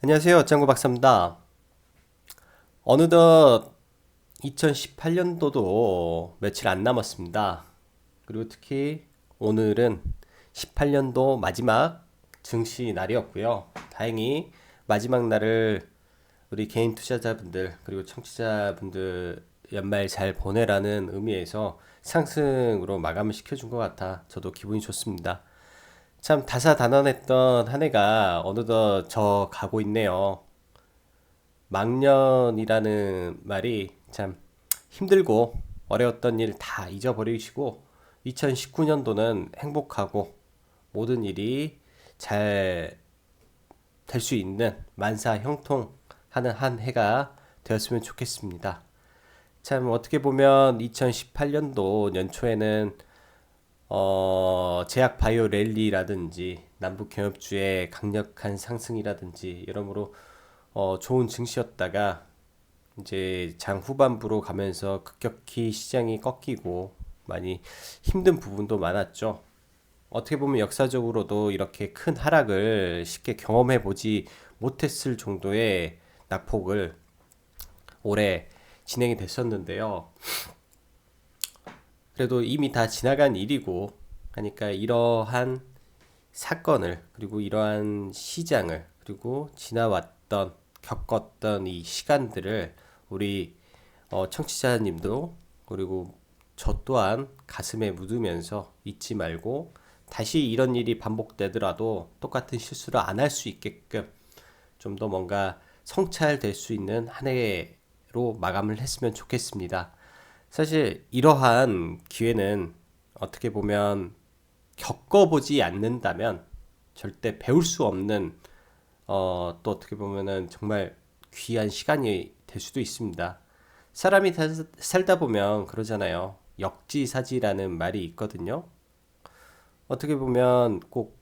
안녕하세요. 어짱구 박사입니다. 어느덧 2018년도도 며칠 안 남았습니다. 그리고 특히 오늘은 18년도 마지막 증시 날이었고요. 다행히 마지막 날을 우리 개인 투자자분들 그리고 청취자분들 연말 잘 보내라는 의미에서 상승으로 마감을 시켜준 것 같아 저도 기분이 좋습니다. 참 다사다난했던 한 해가 어느덧 저 가고 있네요. 망년이라는 말이 참 힘들고 어려웠던 일 다 잊어버리시고 2019년도는 행복하고 모든 일이 잘 될 수 있는 만사형통하는 한 해가 되었으면 좋겠습니다. 참 어떻게 보면 2018년도 연초에는 제약 바이오 랠리라든지 남북 경협주의 강력한 상승이라든지 여러모로 좋은 증시였다가 이제 장 후반부로 가면서 급격히 시장이 꺾이고 많이 힘든 부분도 많았죠. 어떻게 보면 역사적으로도 이렇게 큰 하락을 쉽게 경험해 보지 못했을 정도의 낙폭을 올해 진행이 됐었는데요. 그래도 이미 다 지나간 일이고 하니까 이러한 사건을 그리고 이러한 시장을 그리고 지나왔던 겪었던 이 시간들을 우리 청취자님도 그리고 저 또한 가슴에 묻으면서 잊지 말고 다시 이런 일이 반복되더라도 똑같은 실수를 안 할 수 있게끔 좀 더 뭔가 성찰될 수 있는 한 해로 마감을 했으면 좋겠습니다. 사실 이러한 기회는 어떻게 보면 겪어보지 않는다면 절대 배울 수 없는 또 어떻게 보면은 정말 귀한 시간이 될 수도 있습니다. 사람이 살다 보면 그러잖아요. 역지사지라는 말이 있거든요. 어떻게 보면 꼭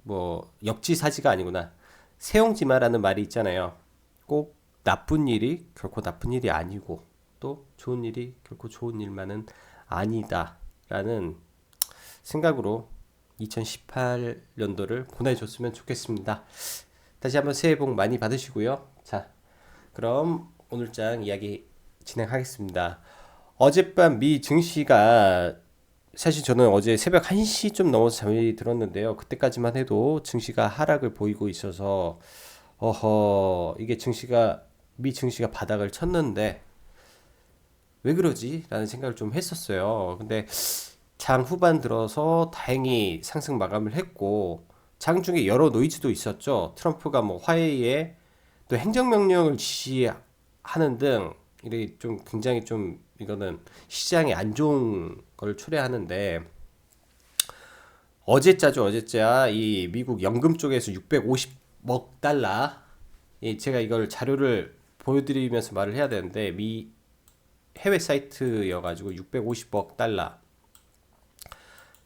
뭐 역지사지가 아니구나. 세용지마라는 말이 있잖아요. 꼭 나쁜 일이 결코 나쁜 일이 아니고 또 좋은 일이 결코 좋은 일만은 아니다라는 생각으로 2018년도를 보내줬으면 좋겠습니다. 다시 한번 새해 복 많이 받으시고요. 자, 그럼 오늘장 이야기 진행하겠습니다. 어젯밤 미 증시가 사실 저는 어제 새벽 1시 좀 넘어서 잠이 들었는데요. 그때까지만 해도 증시가 하락을 보이고 있어서 이게 증시가 미 증시가 바닥을 쳤는데 왜 그러지? 라는 생각을 좀 했었어요. 근데 장 후반 들어서 다행히 상승 마감을 했고 장 중에 여러 노이즈도 있었죠. 트럼프가 뭐 화해에 또 행정명령을 지시하는 등 이게 좀 굉장히 좀 이거는 시장에 안 좋은 걸 초래하는데 어제자죠. 어제자 이 미국 연금 쪽에서 650억 달러 제가 이걸 자료를 보여드리면서 말을 해야 되는데 미 해외 사이트여가지고 650억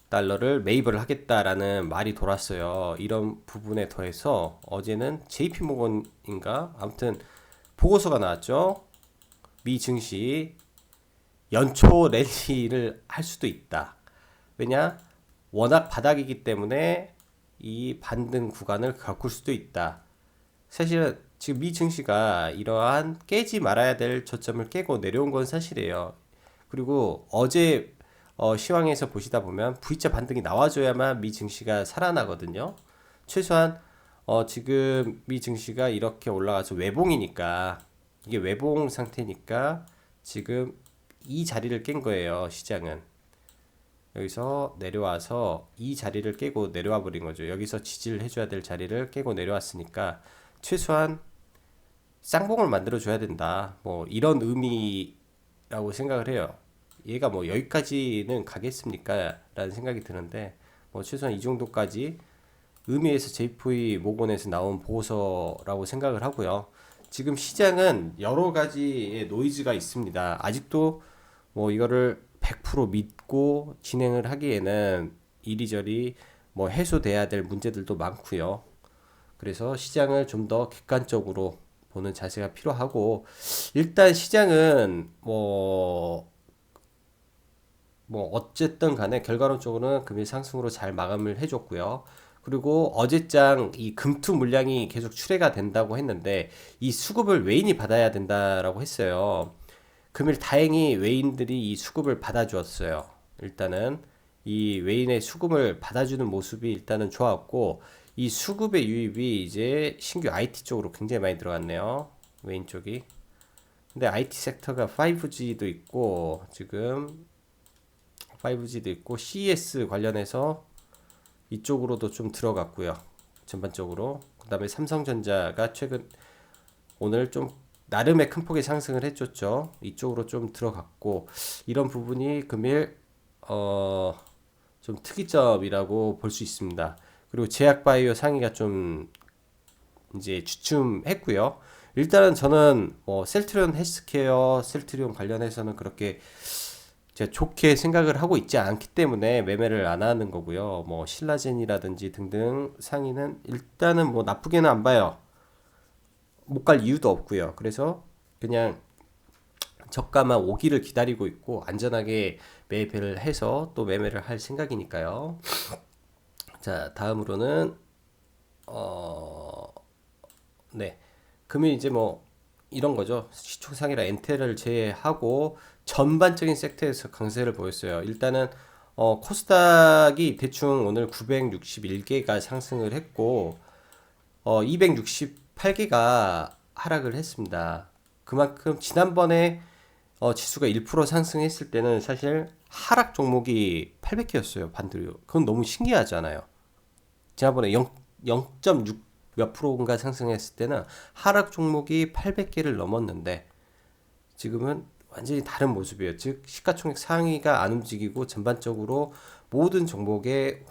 달러를 매입을 하겠다라는 말이 돌았어요. 이런 부분에 더해서 어제는 JP 모건인가 아무튼 보고서가 나왔죠. 미 증시 연초 랠리를 할 수도 있다. 왜냐? 워낙 바닥이기 때문에 이 반등 구간을 겪을 수도 있다. 사실은 지금 미 증시가 이러한 깨지 말아야 될 저점을 깨고 내려온 건 사실이에요. 그리고 어제 시황에서 보시다 보면 V자 반등이 나와줘야만 미 증시가 살아나거든요. 최소한 지금 미 증시가 이렇게 올라가서 외봉이니까 이게 외봉 상태니까 지금 이 자리를 깬 거예요. 시장은 여기서 내려와서 이 자리를 깨고 내려와 버린 거죠. 여기서 지지를 해줘야 될 자리를 깨고 내려왔으니까 최소한 쌍봉을 만들어 줘야 된다. 뭐 이런 의미라고 생각을 해요. 얘가 뭐 여기까지는 가겠습니까? 라는 생각이 드는데 뭐 최소한 이 정도까지 의미에서 JP 모건에서 나온 보고서라고 생각을 하고요. 지금 시장은 여러 가지의 노이즈가 있습니다. 아직도 뭐 이거를 100% 믿고 진행을 하기에는 이리저리 뭐 해소돼야 될 문제들도 많고요. 그래서 시장을 좀 더 객관적으로 보는 자세가 필요하고 일단 시장은 뭐 어쨌든 간에 결과론적으로는 금일 상승으로 잘 마감을 해줬고요. 그리고 어제장 이 금투 물량이 계속 출회가 된다고 했는데 이 수급을 외인이 받아야 된다라고 했어요. 금일 다행히 외인들이 이 수급을 받아주었어요. 일단은 이 외인의 수급을 받아주는 모습이 일단은 좋았고 이 수급의 유입이 이제 신규 IT 쪽으로 굉장히 많이 들어갔네요. 외인 쪽이. 근데 IT 섹터가 5G도 있고 지금 5G도 있고 CES 관련해서 이쪽으로도 좀 들어갔고요. 전반적으로. 그다음에 삼성전자가 최근 오늘 좀 나름의 큰 폭의 상승을 해줬죠. 이쪽으로 좀 들어갔고 이런 부분이 금일 좀 특이점이라고 볼 수 있습니다. 그리고 제약바이오 상위가 좀 이제 주춤했고요. 일단은 저는 뭐 셀트리온 헬스케어, 셀트리온 관련해서는 그렇게 제가 좋게 생각을 하고 있지 않기 때문에 매매를 안 하는 거고요. 뭐 신라젠이라든지 등등 상위는 일단은 뭐 나쁘게는 안 봐요. 못 갈 이유도 없고요. 그래서 그냥 저가만 오기를 기다리고 있고 안전하게 매매를 해서 또 매매를 할 생각이니까요. 자, 다음으로는 네. 금일 이제 뭐 이런 거죠. 시총상이라 엔테를 제외하고 전반적인 섹터에서 강세를 보였어요. 일단은 코스닥이 대충 오늘 961개가 상승을 했고 268개가 하락을 했습니다. 그만큼 지난번에 지수가 1% 상승했을 때는 사실 하락 종목이 800개였어요. 반대로. 그건 너무 신기하잖아요. 지난번에 0.6 몇 프로인가 상승했을 때는 하락 종목이 800개를 넘었는데 지금은 완전히 다른 모습이에요. 즉 시가총액 상위가 안 움직이고 전반적으로 모든 종목에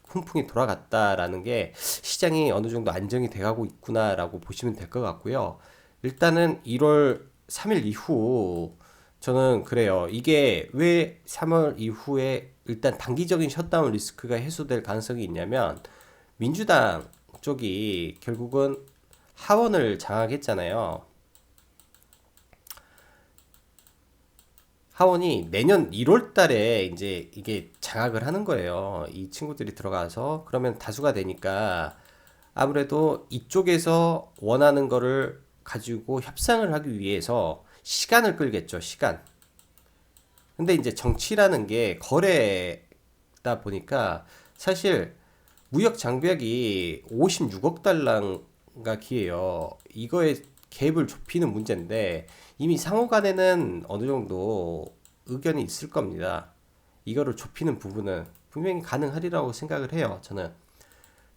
훈풍이 돌아갔다라는 게 시장이 어느 정도 안정이 돼가고 있구나라고 보시면 될 것 같고요. 일단은 1월 3일 이후 저는 그래요. 이게 왜 3월 이후에 일단 단기적인 셧다운 리스크가 해소될 가능성이 있냐면 민주당 쪽이 결국은 하원을 장악했잖아요. 하원이 내년 1월 달에 이제 이게 장악을 하는 거예요. 이 친구들이 들어가서 그러면 다수가 되니까 아무래도 이쪽에서 원하는 거를 가지고 협상을 하기 위해서 시간을 끌겠죠, 시간. 근데 이제 정치라는 게 거래다 보니까 사실 무역 장벽이 56억 달러가 기해요. 이거에 갭을 좁히는 문제인데 이미 상호 간에는 어느 정도 의견이 있을 겁니다. 이거를 좁히는 부분은 분명히 가능하리라고 생각을 해요. 저는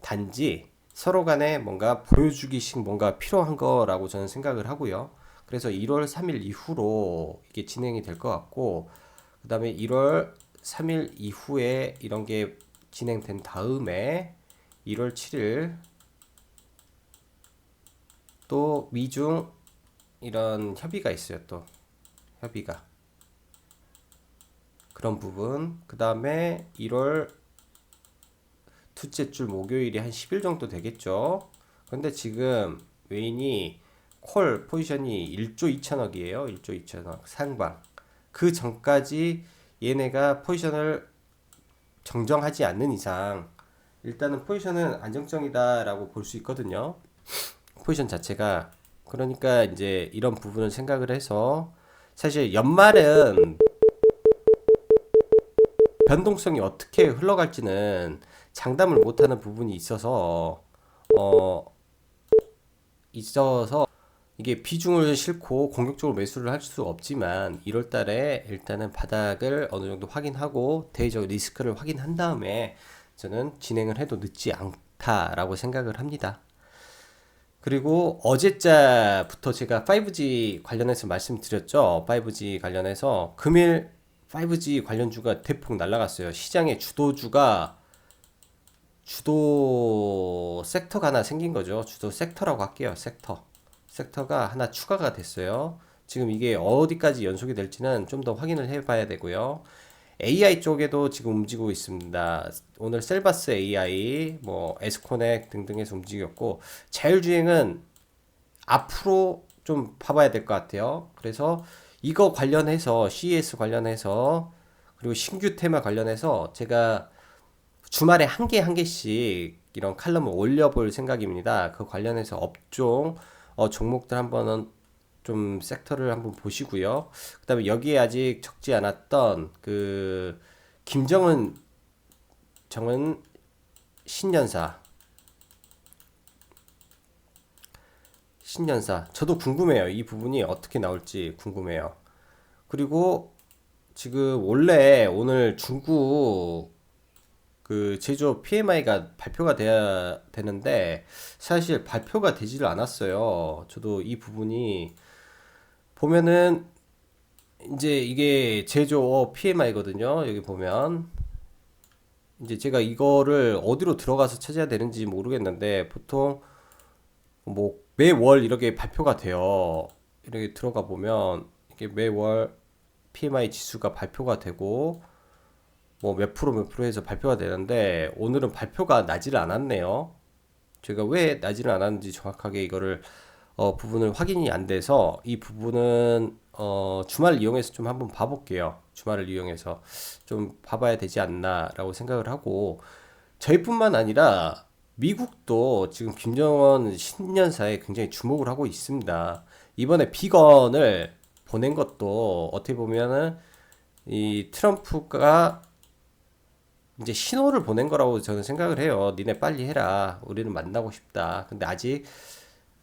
단지 서로 간에 뭔가 보여주기식 뭔가 필요한 거라고 저는 생각을 하고요. 그래서 1월 3일 이후로 이게 진행이 될 것 같고 그 다음에 1월 3일 이후에 이런 게 진행된 다음에 1월 7일 또 미중 이런 협의가 있어요. 또 협의가 그런 부분 그 다음에 1월 둘째 주 목요일이 한 10일 정도 되겠죠. 근데 지금 외인이 콜 포지션이 1조 2천억이에요. 1조 2천억 상방. 그 전까지 얘네가 포지션을 정정하지 않는 이상 일단은 포지션은 안정적이다라고 볼 수 있거든요. 포지션 자체가 그러니까 이제 이런 부분을 생각을 해서 사실 연말은 변동성이 어떻게 흘러갈지는 장담을 못하는 부분이 어 있어서 이게 비중을 싣고 공격적으로 매수를 할 수 없지만 1월 달에 일단은 바닥을 어느 정도 확인하고 대외적 리스크를 확인한 다음에 저는 진행을 해도 늦지 않다라고 생각을 합니다. 그리고 어제자부터 제가 5G 관련해서 말씀드렸죠. 5G 관련해서 금일 5G 관련주가 대폭 날라갔어요. 시장의 주도 섹터가 하나 생긴 거죠. 주도 섹터라고 할게요. 섹터가 하나 추가가 됐어요. 지금 이게 어디까지 연속이 될지는 좀 더 확인을 해 봐야 되고요. AI 쪽에도 지금 움직이고 있습니다. 오늘 셀바스 AI, 뭐 에스코넥 등등에서 움직였고 자율주행은 앞으로 좀 봐봐야 될 것 같아요. 그래서 이거 관련해서 CES 관련해서 그리고 신규 테마 관련해서 제가 주말에 한 개씩 이런 칼럼을 올려볼 생각입니다. 그 관련해서 업종 종목들 한번은 좀 섹터를 한번 보시고요. 그다음에 여기에 아직 적지 않았던 그 김정은 정은 신년사 저도 궁금해요. 이 부분이 어떻게 나올지 궁금해요. 그리고 지금 원래 오늘 중국 그 제조업 PMI가 발표가 돼야 되는데 사실 발표가 되지를 않았어요. 저도 이 부분이 보면은 이제 이게 제조업 PMI거든요. 여기 보면 이제 제가 이거를 어디로 들어가서 찾아야 되는지 모르겠는데 보통 뭐 매월 이렇게 발표가 돼요. 이렇게 들어가 보면 이게 매월 PMI 지수가 발표가 되고 뭐 몇 프로 몇 프로 해서 발표가 되는데 오늘은 발표가 나지를 않았네요. 제가 왜 나지를 않았는지 정확하게 이거를 부분을 확인이 안 돼서 이 부분은 주말을 이용해서 좀 한번 봐볼게요. 주말을 이용해서 좀 봐봐야 되지 않나라고 생각을 하고 저희뿐만 아니라 미국도 지금 김정은 신년사에 굉장히 주목을 하고 있습니다. 이번에 비건을 보낸 것도 어떻게 보면은 이 트럼프가 이제 신호를 보낸 거라고 저는 생각을 해요. 니네 빨리 해라. 우리는 만나고 싶다. 근데 아직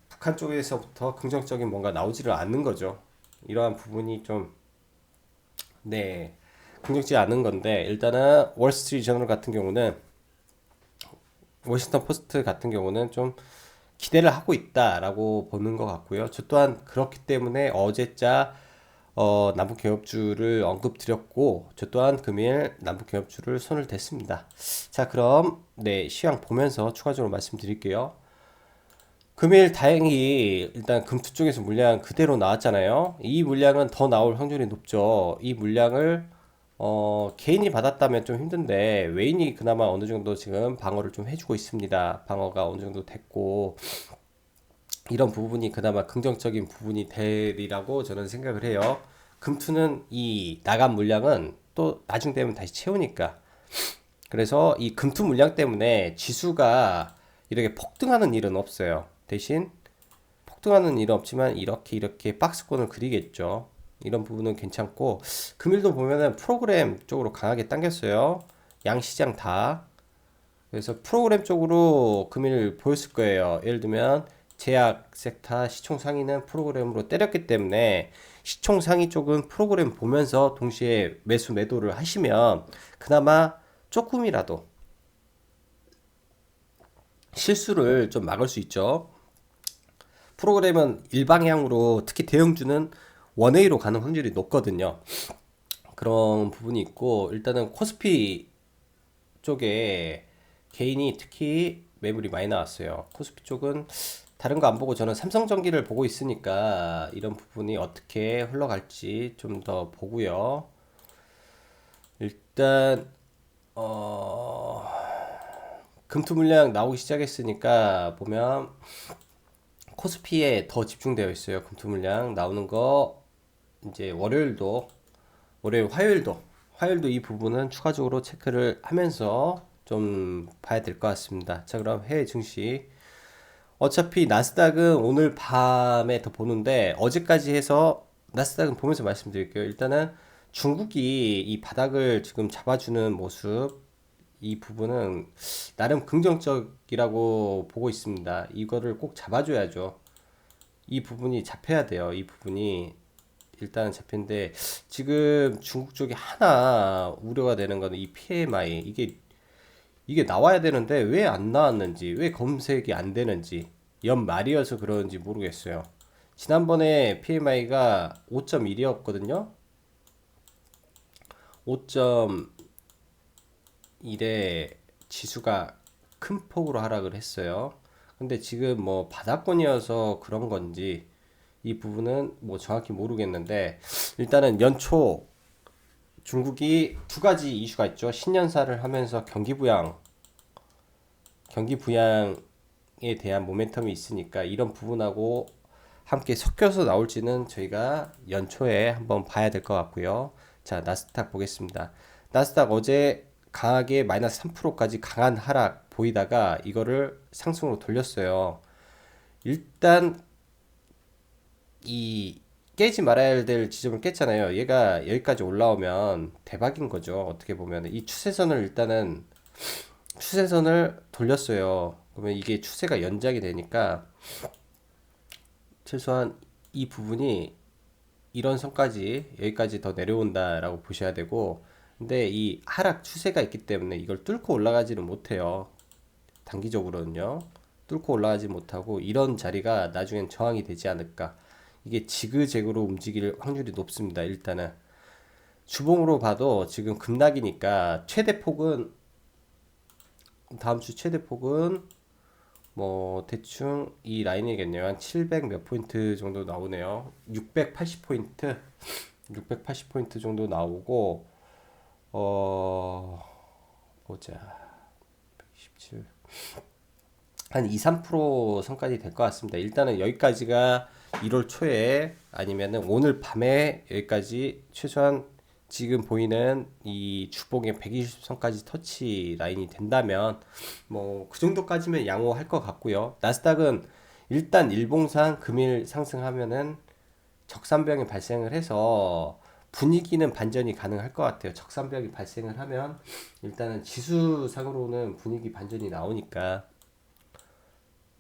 북한 쪽에서부터 긍정적인 뭔가 나오지를 않는 거죠. 이러한 부분이 좀, 네, 긍정적이지 않은 건데, 일단은 월스트리트 저널 같은 경우는, 워싱턴 포스트 같은 경우는 좀 기대를 하고 있다라고 보는 것 같고요. 저 또한 그렇기 때문에 어제자 남북개업주를 언급드렸고 저 또한 금일 남북개업주를 손을 댔습니다. 자, 그럼 네, 시황 보면서 추가적으로 말씀드릴게요. 금일 다행히 일단 금투 쪽에서 물량 그대로 나왔잖아요. 이 물량은 더 나올 확률이 높죠. 이 물량을 개인이 받았다면 좀 힘든데 외인이 그나마 어느 정도 지금 방어를 좀 해주고 있습니다. 방어가 어느 정도 됐고 이런 부분이 그나마 긍정적인 부분이 되리라고 저는 생각을 해요. 금투는 이 나간 물량은 또 나중 되면 다시 채우니까. 그래서 이 금투 물량 때문에 지수가 이렇게 폭등하는 일은 없어요. 대신 폭등하는 일은 없지만 이렇게 박스권을 그리겠죠. 이런 부분은 괜찮고 금일도 보면은 프로그램 쪽으로 강하게 당겼어요. 양시장 다. 그래서 프로그램 쪽으로 금일 보였을 거예요. 예를 들면 제약 섹터 시총 상위는 프로그램으로 때렸기 때문에 시총 상위 쪽은 프로그램 보면서 동시에 매수 매도를 하시면 그나마 조금이라도 실수를 좀 막을 수 있죠. 프로그램은 일방향으로 특히 대형주는 원웨이로 가는 확률이 높거든요. 그런 부분이 있고 일단은 코스피 쪽에 개인이 특히 매물이 많이 나왔어요. 코스피 쪽은 다른 거 안 보고 저는 삼성전기를 보고 있으니까 이런 부분이 어떻게 흘러갈지 좀 더 보고요. 일단 금투 물량 나오기 시작했으니까 보면 코스피에 더 집중되어 있어요. 금투 물량 나오는 거 이제 화요일도 이 부분은 추가적으로 체크를 하면서 좀 봐야 될 것 같습니다. 자, 그럼 해외 증시 어차피 나스닥은 오늘 밤에 더 보는데 어제까지 해서 나스닥은 보면서 말씀드릴게요. 일단은 중국이 이 바닥을 지금 잡아주는 모습 이 부분은 나름 긍정적이라고 보고 있습니다. 이거를 꼭 잡아줘야죠. 이 부분이 잡혀야 돼요. 이 부분이 일단은 잡힌데 지금 중국 쪽이 하나 우려가 되는 거는 이 PMI 이게 나와야 되는데 왜 안 나왔는지 왜 검색이 안 되는지 연말이어서 그런지 모르겠어요. 지난번에 PMI가 5.1이었거든요. 5.1에 지수가 큰 폭으로 하락을 했어요. 근데 지금 뭐 바닥권이어서 그런 건지 이 부분은 뭐 정확히 모르겠는데 일단은 연초 중국이 두 가지 이슈가 있죠. 신년사를 하면서 경기 부양에 대한 모멘텀이 있으니까 이런 부분하고 함께 섞여서 나올지는 저희가 연초에 한번 봐야 될 것 같고요. 자, 나스닥 보겠습니다. 나스닥 어제 강하게 마이너스 3%까지 강한 하락 보이다가 이거를 상승으로 돌렸어요. 일단 이 깨지 말아야 될 지점을 깼잖아요. 얘가 여기까지 올라오면 대박인 거죠. 어떻게 보면 이 추세선을 일단은 추세선을 돌렸어요. 그러면 이게 추세가 연장이 되니까 최소한 이 부분이 이런 선까지 여기까지 더 내려온다라고 보셔야 되고, 근데 이 하락 추세가 있기 때문에 이걸 뚫고 올라가지는 못해요. 단기적으로는요. 뚫고 올라가지 못하고 이런 자리가 나중엔 저항이 되지 않을까. 이게 지그재그로 움직일 확률이 높습니다. 일단은 주봉으로 봐도 지금 급락이니까 최대 폭은, 다음 주 최대 폭은 뭐 대충 이 라인이겠네요. 한 700 몇 포인트 정도 나오네요. 680포인트 680포인트 정도 나오고, 보자, 117, 한 2, 3% 선까지 될 것 같습니다. 일단은 여기까지가 1월 초에 아니면은 오늘 밤에 여기까지 최소한 지금 보이는 이 주봉의 120선까지 터치 라인이 된다면 뭐 그 정도까지면 양호할 것 같고요. 나스닥은 일단 일봉상 금일 상승하면은 적산병이 발생을 해서 분위기는 반전이 가능할 것 같아요. 적산병이 발생을 하면 일단은 지수상으로는 분위기 반전이 나오니까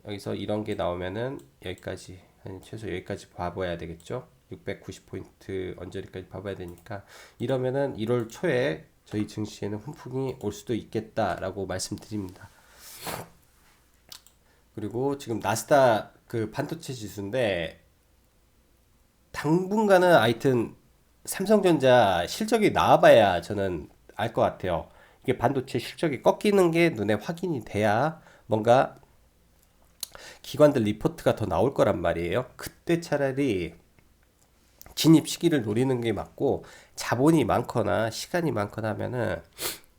여기서 이런 게 나오면은 여기까지, 한 최소 여기까지 봐봐야 되겠죠. 690포인트 언저리까지 봐봐야 되니까, 이러면은 1월 초에 저희 증시에는 훈풍이 올 수도 있겠다라고 말씀드립니다. 그리고 지금 나스닥 그 반도체 지수인데 당분간은 하여튼 삼성전자 실적이 나와봐야 저는 알 것 같아요. 이게 반도체 실적이 꺾이는 게 눈에 확인이 돼야 뭔가 기관들 리포트가 더 나올 거란 말이에요. 그때 차라리 진입 시기를 노리는 게 맞고, 자본이 많거나 시간이 많거나 하면은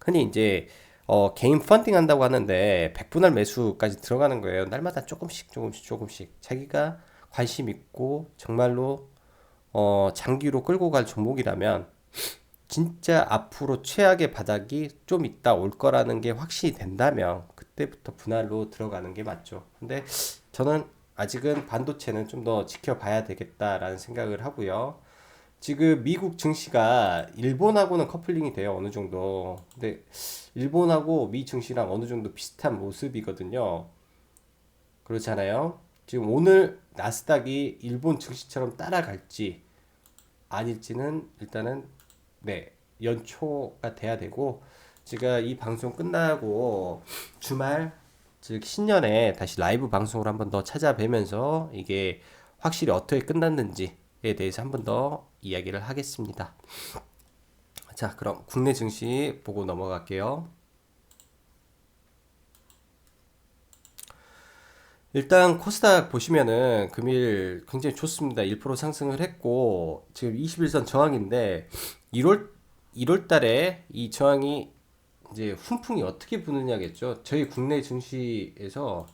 흔히 이제 개인 펀딩 한다고 하는데 백분할 매수까지 들어가는 거예요. 날마다 조금씩 조금씩 조금씩 자기가 관심 있고 정말로 장기로 끌고 갈 종목이라면 진짜 앞으로 최악의 바닥이 좀 있다 올 거라는 게 확신이 된다면 그때부터 분할로 들어가는 게 맞죠. 근데 저는 아직은 반도체는 좀 더 지켜봐야 되겠다라는 생각을 하고요. 지금 미국 증시가 일본하고는 커플링이 돼요, 어느 정도. 근데 일본하고 미 증시랑 어느 정도 비슷한 모습이거든요. 그렇잖아요. 지금 오늘 나스닥이 일본 증시처럼 따라갈지 아닐지는 일단은 네, 연초가 돼야 되고, 제가 이 방송 끝나고 주말, 즉 신년에 다시 라이브 방송을 한번 더 찾아뵈면서 이게 확실히 어떻게 끝났는지에 대해서 한번 더 이야기를 하겠습니다. 자, 그럼 국내 증시 보고 넘어갈게요. 일단 코스닥 보시면은 금일 굉장히 좋습니다. 1% 상승을 했고 지금 21선 저항인데 1월 1월 달에 이 저항이 이제 훈풍이 어떻게 부느냐겠죠. 저희 국내 증시에서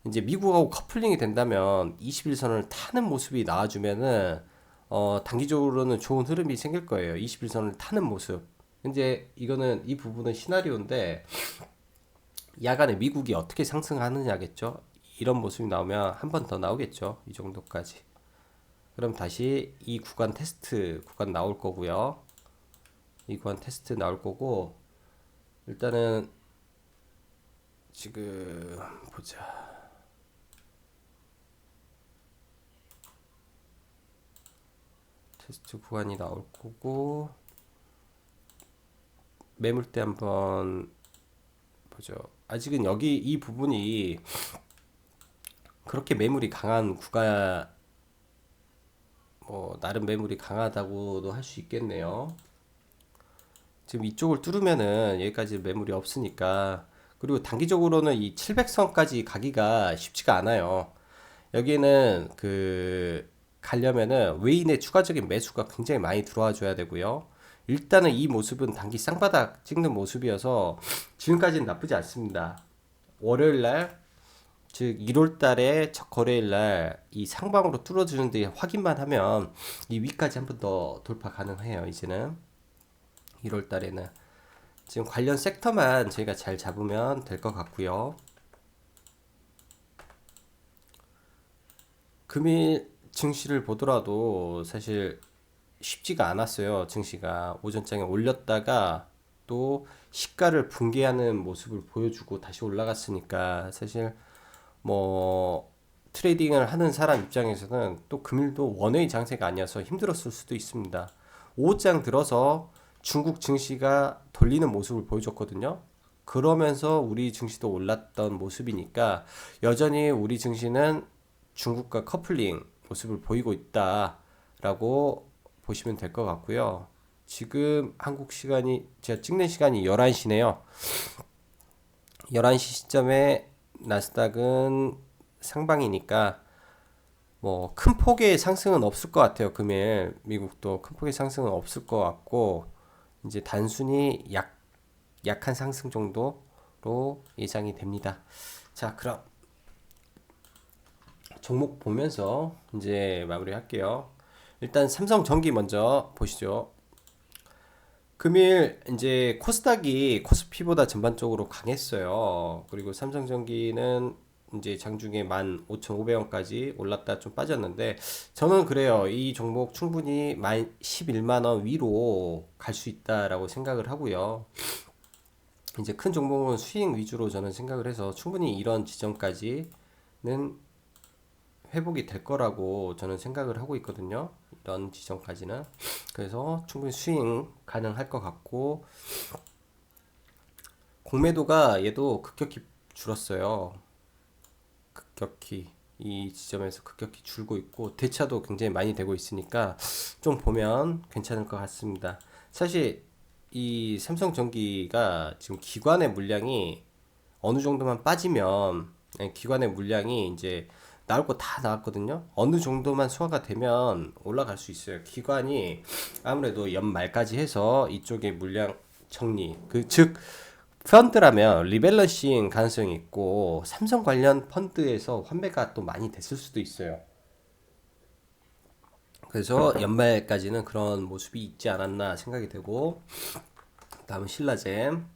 이제 미국하고 커플링이 된다면 21선을 타는 모습이 나와주면은 단기적으로는 좋은 흐름이 생길 거예요. 21선을 타는 모습. 이제 이거는 이 부분은 시나리오인데 야간에 미국이 어떻게 상승하느냐겠죠. 이런 모습이 나오면 한 번 더 나오겠죠. 이 정도까지. 그럼 다시 이 구간 테스트 구간 나올 거고요. 이 구간 테스트 나올 거고, 일단은 지금 보자. 테스트 구간이 나올 거고, 매물대 한번 보죠. 아직은 여기 이 부분이 그렇게 매물이 강한 구간, 뭐 나름 매물이 강하다고도 할 수 있겠네요. 지금 이쪽을 뚫으면은 여기까지 매물이 없으니까. 그리고 단기적으로는 이 700선까지 가기가 쉽지가 않아요. 여기는 그 가려면은 외인의 추가적인 매수가 굉장히 많이 들어와 줘야 되고요. 일단은 이 모습은 단기 쌍바닥 찍는 모습이어서 지금까지는 나쁘지 않습니다. 월요일 날, 즉 1월 달에 첫 거래일 날 이 상방으로 뚫어주는데 확인만 하면 이 위까지 한 번 더 돌파 가능해요. 이제는 1월 달에는. 지금 관련 섹터만 저희가 잘 잡으면 될 것 같고요. 금일 증시를 보더라도 사실 쉽지가 않았어요. 증시가 오전장에 올렸다가 또 시가를 붕괴하는 모습을 보여주고 다시 올라갔으니까 사실 뭐 트레이딩을 하는 사람 입장에서는 또 금일도 원웨이 장세가 아니어서 힘들었을 수도 있습니다. 오후장 들어서 중국 증시가 돌리는 모습을 보여줬거든요. 그러면서 우리 증시도 올랐던 모습이니까 여전히 우리 증시는 중국과 커플링 모습을 보이고 있다라고 보시면 될 것 같고요. 지금 한국 시간이 제가 찍는 시간이 11시네요. 11시 시점에 나스닥은 상방이니까 뭐 큰 폭의 상승은 없을 것 같아요. 금일 미국도 큰 폭의 상승은 없을 것 같고 이제 단순히 약한 상승 정도로 예상이 됩니다. 자, 그럼 종목 보면서 이제 마무리할게요. 일단 삼성전기 먼저 보시죠. 금일 이제 코스닥이 코스피보다 전반적으로 강했어요. 그리고 삼성전기는 이제 장중에 15,500원까지 올랐다 좀 빠졌는데 저는 그래요. 이 종목 충분히 11만 원 위로 갈 수 있다라고 생각을 하고요. 이제 큰 종목은 수익 위주로 저는 생각을 해서 충분히 이런 지점까지는 회복이 될 거라고 저는 생각을 하고 있거든요. 이런 지점까지는. 그래서 충분히 수익 가능할 것 같고 공매도가 얘도 급격히 줄었어요. 급격히 이 지점에서 급격히 줄고 있고 대차도 굉장히 많이 되고 있으니까 좀 보면 괜찮을 것 같습니다. 사실 이 삼성전기가 지금 기관의 물량이 어느 정도만 빠지면 기관의 물량이 이제 나올 거 다 나왔거든요. 어느 정도만 소화가 되면 올라갈 수 있어요. 기관이 아무래도 연말까지 해서 이쪽에 물량 정리, 즉 펀드라면 리밸런싱 가능성이 있고 삼성 관련 펀드에서 환매가 또 많이 됐을 수도 있어요. 그래서 연말까지는 그런 모습이 있지 않았나 생각이 되고 다음은 신라젠.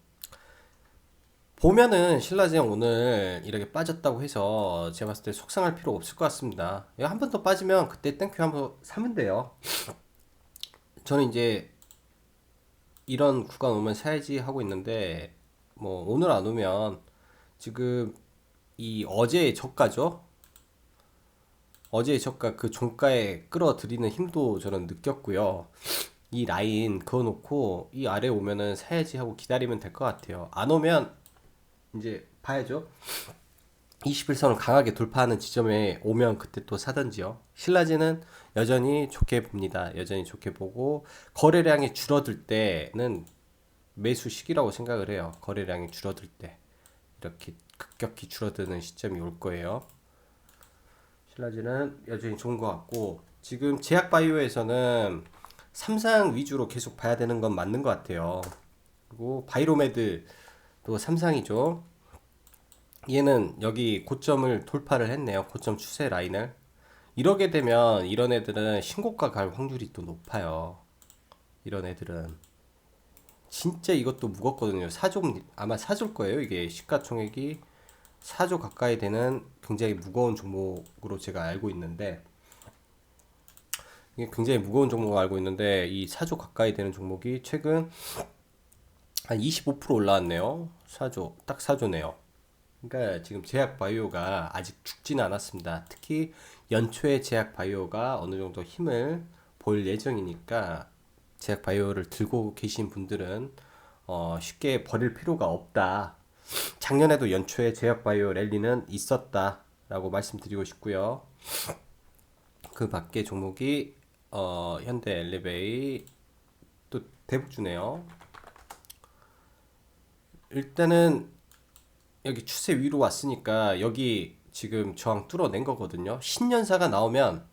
보면은 신라젠 오늘 이렇게 빠졌다고 해서 제가 봤을 때 속상할 필요 없을 것 같습니다. 한 번 더 빠지면 그때 땡큐 한번 사면 돼요. 저는 이제 이런 구간 오면 사야지 하고 있는데 뭐 오늘 안 오면 지금 이 어제의 저가죠. 어제의 저가 그 종가에 끌어들이는 힘도 저는 느꼈고요. 이 라인 그어놓고 이 아래 오면은 사야지 하고 기다리면 될 것 같아요. 안 오면 이제 봐야죠. 21선을 강하게 돌파하는 지점에 오면 그때 또 사든지요. 신라제는 여전히 좋게 봅니다. 여전히 좋게 보고 거래량이 줄어들 때는 매수 시기라고 생각을 해요. 거래량이 줄어들 때 이렇게 급격히 줄어드는 시점이 올 거예요. 신라제는 여전히 좋은 것 같고 지금 제약바이오에서는 삼상 위주로 계속 봐야 되는 건 맞는 것 같아요. 그리고 바이로메드 또 삼상이죠. 얘는 여기 고점을 돌파를 했네요. 고점 추세 라인을. 이러게 되면 이런 애들은 신고가 갈 확률이 또 높아요. 이런 애들은 진짜 이것도 무겁거든요. 4조 아마 4조일 거예요. 이게 시가총액이 4조 가까이 되는 굉장히 무거운 종목으로 제가 알고 있는데 이게 굉장히 무거운 종목을 알고 있는데 이 4조 가까이 되는 종목이 최근 한 25% 올라왔네요. 4조 딱 4조네요. 그러니까 지금 제약바이오가 아직 죽지는 않았습니다. 특히 연초에 제약바이오가 어느 정도 힘을 볼 예정이니까 제약바이오를 들고 계신 분들은 쉽게 버릴 필요가 없다. 작년에도 연초에 제약바이오 랠리는 있었다라고 말씀드리고 싶고요. 그 밖에 종목이 현대엘리베이 또 대북주네요. 일단은 여기 추세 위로 왔으니까 여기 지금 저항 뚫어낸 거거든요. 신년사가 나오면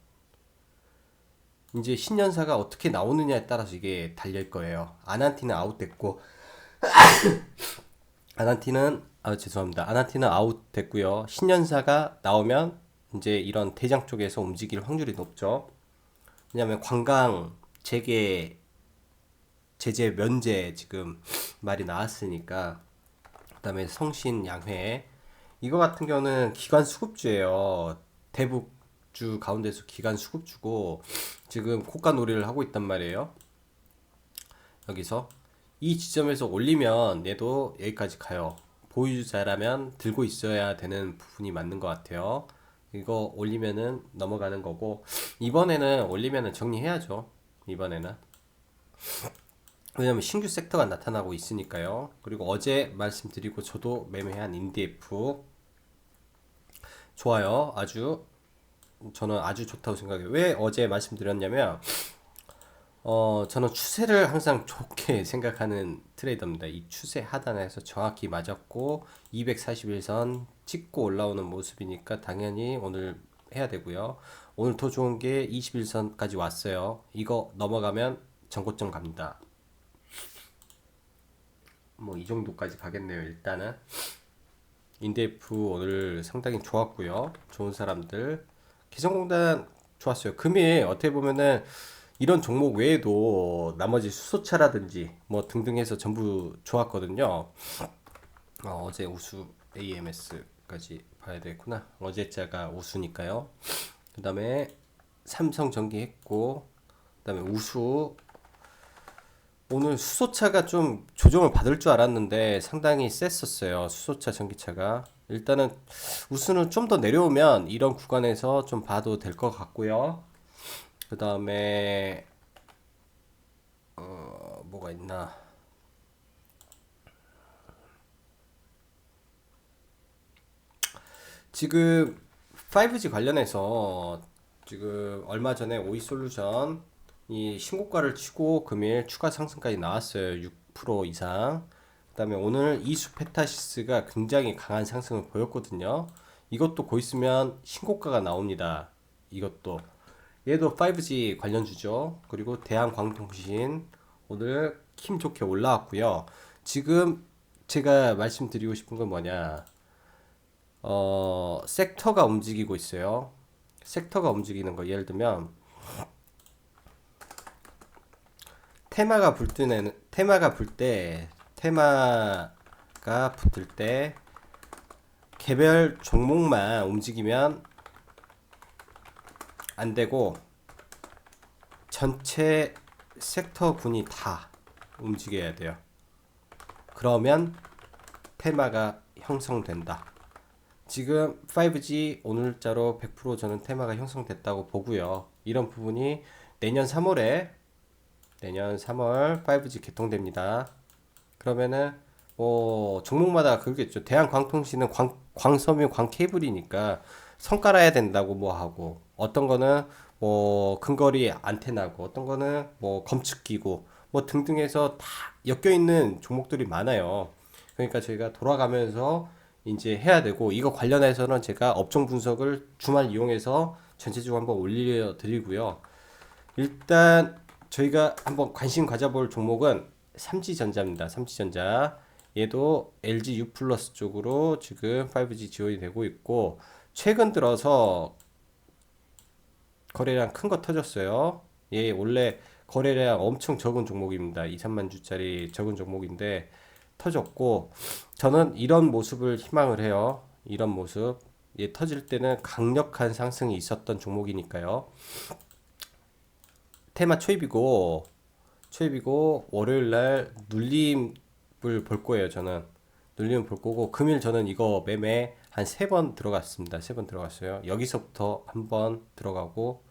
이제 신년사가 어떻게 나오느냐에 따라서 이게 달릴 거예요. 아난티는 아웃됐고 죄송합니다. 아난티는 아웃됐고요. 신년사가 나오면 이제 이런 대장 쪽에서 움직일 확률이 높죠. 왜냐하면 관광 재개 제재 면제 지금 말이 나왔으니까. 그다음에 성신 양회 이거 같은 경우는 기관 수급주예요. 대북주 가운데서 기관 수급주고 지금 고가 놀이를 하고 있단 말이에요. 여기서 이 지점에서 올리면 얘도 여기까지 가요. 보유자라면 들고 있어야 되는 부분이 맞는 것 같아요. 이거 올리면은 넘어가는 거고, 이번에는 올리면은 정리해야죠. 이번에는 왜냐면 신규 섹터가 나타나고 있으니까요. 그리고 어제 말씀드리고 저도 매매한 인디에프 좋아요. 아주 저는 아주 좋다고 생각해요. 왜 어제 말씀드렸냐면 저는 추세를 항상 좋게 생각하는 트레이더입니다. 이 추세 하단에서 정확히 맞았고 241선 찍고 올라오는 모습이니까 당연히 오늘 해야 되고요. 오늘 더 좋은 게 21선까지 왔어요. 이거 넘어가면 전고점 갑니다. 뭐 이 정도까지 가겠네요. 일단은 인데프 오늘 상당히 좋았고요. 좋은 사람들 기성공단 좋았어요. 금일 어떻게 보면은 이런 종목 외에도 나머지 수소차라든지 뭐 등등 해서 전부 좋았거든요. 어제 우수 AMS까지 봐야 되겠구나. 어제자가 우수니까요. 그 다음에 삼성전기 했고, 그 다음에 우수. 오늘 수소차가 좀 조정을 받을 줄 알았는데 상당히 셌었어요. 수소차 전기차가. 일단은 우수는 좀 더 내려오면 이런 구간에서 좀 봐도 될 것 같고요. 그 다음에 뭐가 있나. 지금 5G 관련해서 지금 얼마 전에 오이솔루션 이 신고가를 치고 금일 추가 상승까지 나왔어요. 6% 이상. 그 다음에 오늘 이수 페타시스가 굉장히 강한 상승을 보였거든요. 이것도 곧 있으면 신고가가 나옵니다. 이것도 얘도 5G 관련주죠. 그리고 대한광통신 오늘 힘 좋게 올라왔고요. 지금 제가 말씀드리고 싶은 건 뭐냐, 섹터가 움직이고 있어요. 섹터가 움직이는 거 예를 들면 테마가 붙을 때 개별 종목만 움직이면 안 되고 전체 섹터군이 다 움직여야 돼요. 그러면 테마가 형성된다. 지금 5G 오늘자로 100% 저는 테마가 형성됐다고 보고요. 이런 부분이 내년 3월 5G 개통됩니다. 그러면은 뭐 종목마다 그겠죠. 대한광통신은 광섬유 광케이블이니까 선 깔아야 된다고 뭐 하고, 어떤 거는 뭐 근거리 안테나고, 어떤 거는 뭐 검측기고 뭐 등등해서 다 엮여 있는 종목들이 많아요. 그러니까 저희가 돌아가면서 이제 해야 되고, 이거 관련해서는 제가 업종 분석을 주말 이용해서 전체적으로 한번 올려 드리고요. 일단 저희가 한번 관심 가져볼 종목은 삼지전자입니다. 삼지전자. 얘도 LG U 플러스 쪽으로 지금 5G 지원이 되고 있고, 최근 들어서 거래량 큰 거 터졌어요. 얘 원래 거래량 엄청 적은 종목입니다. 2, 3만 주짜리 적은 종목인데 터졌고, 저는 이런 모습을 희망을 해요. 이런 모습. 얘 터질 때는 강력한 상승이 있었던 종목이니까요. 테마 초입이고 월요일날 눌림을 볼 거예요. 저는 눌림을 볼 거고, 금일 저는 이거 매매 한 3번 들어갔습니다. 3번 들어갔어요. 여기서부터 한 번 들어가고,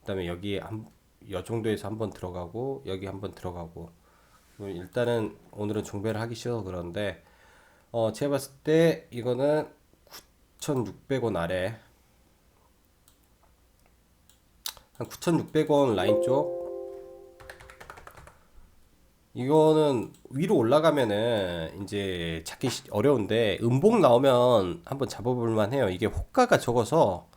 그 다음에 여기 요 정도에서 한 번 들어가고, 여기 한 번 들어가고. 일단은 오늘은 종배를 하기 싫어서 그런데 제가 봤을 때 이거는 9,600원 아래, 한 9,600원 라인 쪽, 이거는 위로 올라가면은 이제 찾기 어려운데 음봉 나오면 한번 잡아볼 만해요. 이게 호가가 적어서,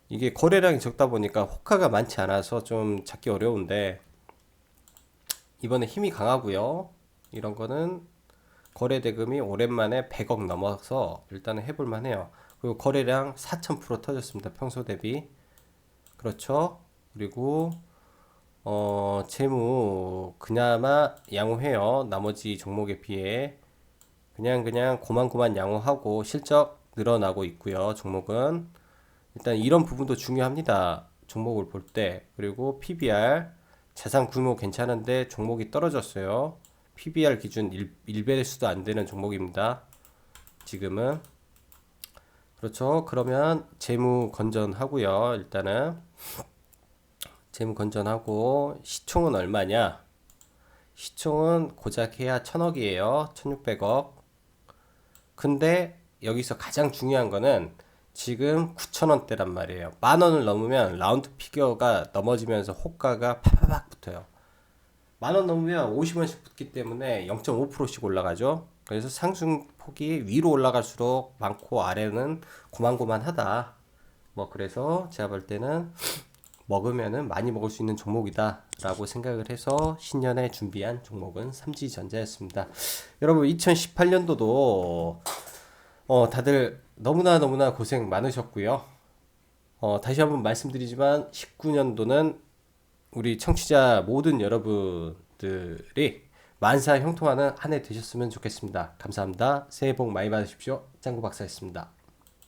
이게 거래량이 적다 보니까 호가가 많지 않아서 좀 찾기 어려운데 이번에 힘이 강하고요. 이런 거는 거래 대금이 오랜만에 100억 넘어서 일단은 해볼 만해요. 그리고 거래량 4,000% 터졌습니다. 평소 대비. 그렇죠. 그리고 재무 그나마 양호해요. 나머지 종목에 비해 그냥 고만고만 양호하고 실적 늘어나고 있고요. 종목은 일단 이런 부분도 중요합니다. 종목을 볼 때. 그리고 PBR 자산 규모 괜찮은데 종목이 떨어졌어요. PBR 기준 1배수도 안 되는 종목입니다. 지금은. 그렇죠. 그러면 재무 건전하고요. 일단은 재무 건전하고 시총은 얼마냐? 시총은 고작 해야 1000억이에요. 1600억. 근데 여기서 가장 중요한 거는 지금 9,000원대란 말이에요. 10,000원을 넘으면 라운드 피겨가 넘어지면서 호가가 파바박 붙어요. 10,000원 넘으면 50원씩 붙기 때문에 0.5%씩 올라가죠. 그래서 상승폭이 위로 올라갈수록 많고 아래는 고만고만하다. 뭐 그래서 제가 볼 때는 먹으면은 많이 먹을 수 있는 종목이다 라고 생각을 해서 신년에 준비한 종목은 삼지전자였습니다. 여러분 2018년도도 다들 너무나 고생 많으셨고요. 다시 한번 말씀드리지만 19년도는 우리 청취자 모든 여러분들이 만사 형통하는 한 해 되셨으면 좋겠습니다. 감사합니다. 새해 복 많이 받으십시오. 짱구 박사였습니다.